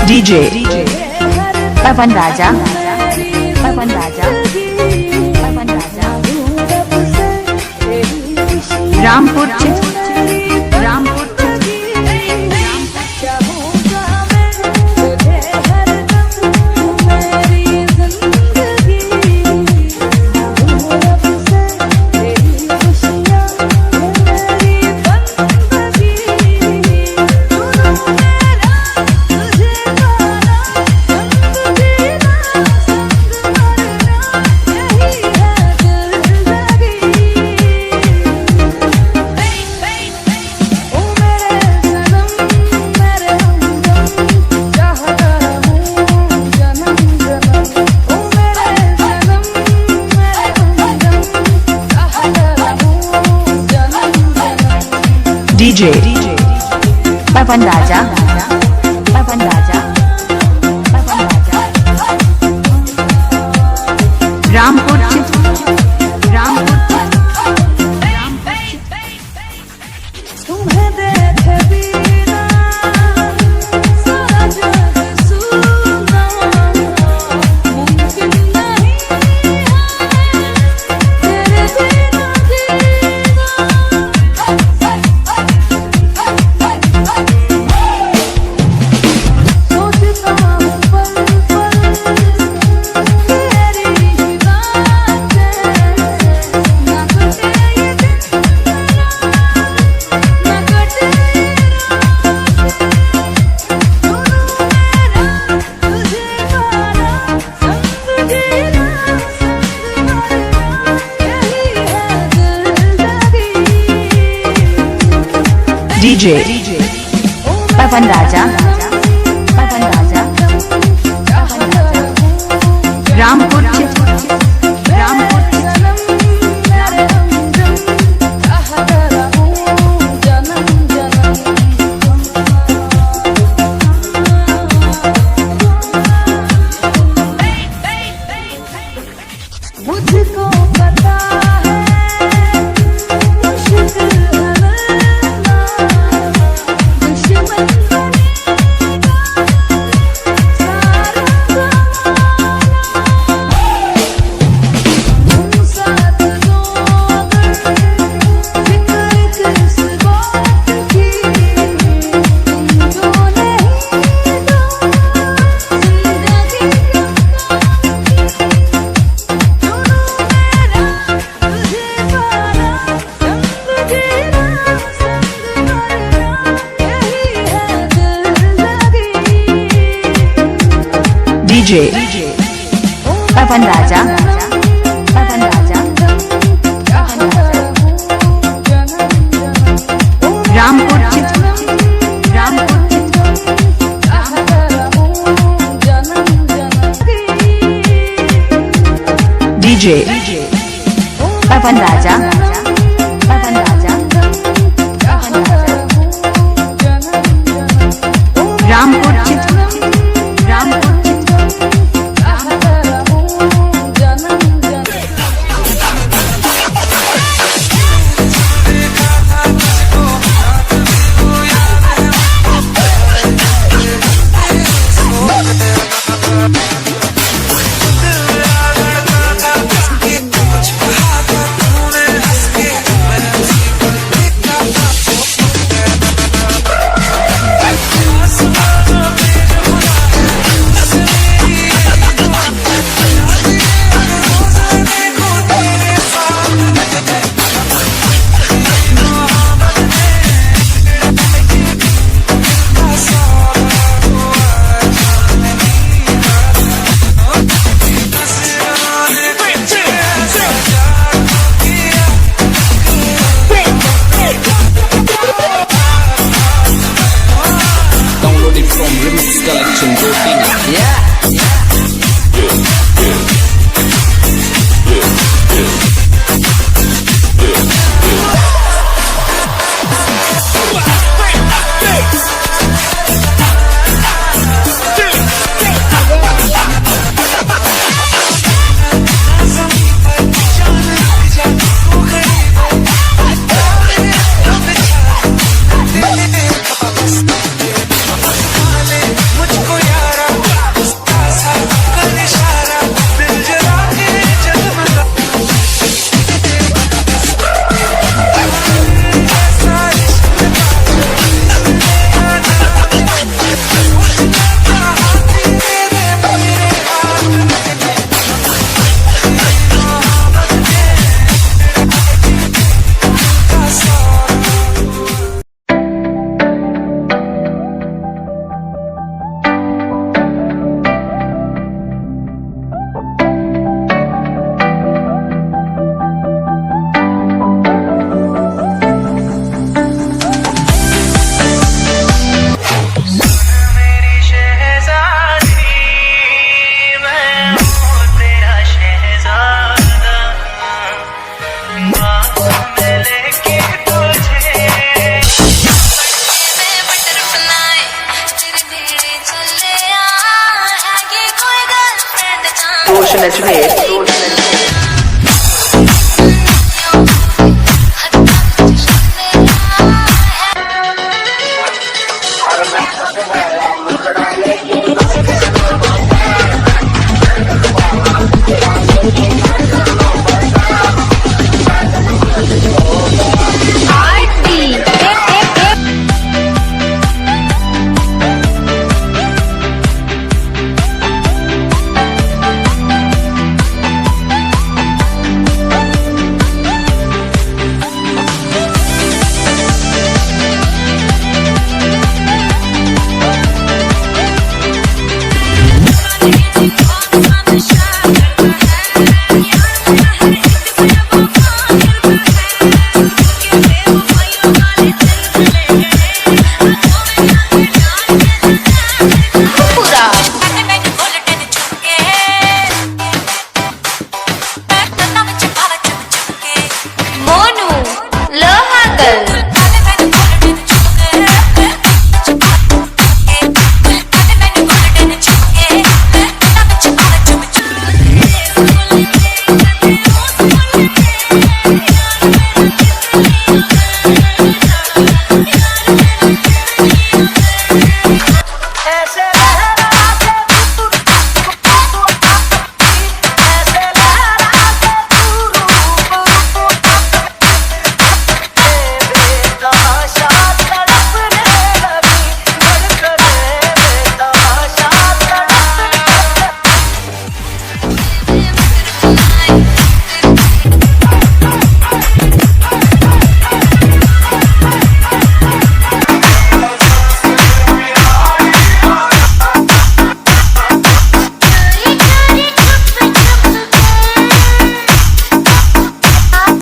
DJ Pavan Raja Pavan Raja Pavan Raja Rampur Rampur DJ Pavan Raja Pavan Raja Pavan Raja Rampur Rampur तुम्हें देखे बिना सारा जग सुना मुमकिन नहीं तेरे बिना जीना सोचता हूँ पल पल तेरी ही बातें ना कटे ये दिन ना कटे तुझे पाना संग जीना संग मरना यही है जिंदगी DJ Pavan Raja Pavan Raja Rampur Rampur मुझको पता है मुश्किल है मिलना दुश्मन बनेगा सारा ज़माना तुम साथ दो अगर फिक्र किस बात की तुम जो नहीं दो जिंदगी DJ Pavan Raja Pavan Raja Rampur Rampur DJ Pavan Raja Pavan Raja Rampur Rampur मुझको याद रोशन अजमेर।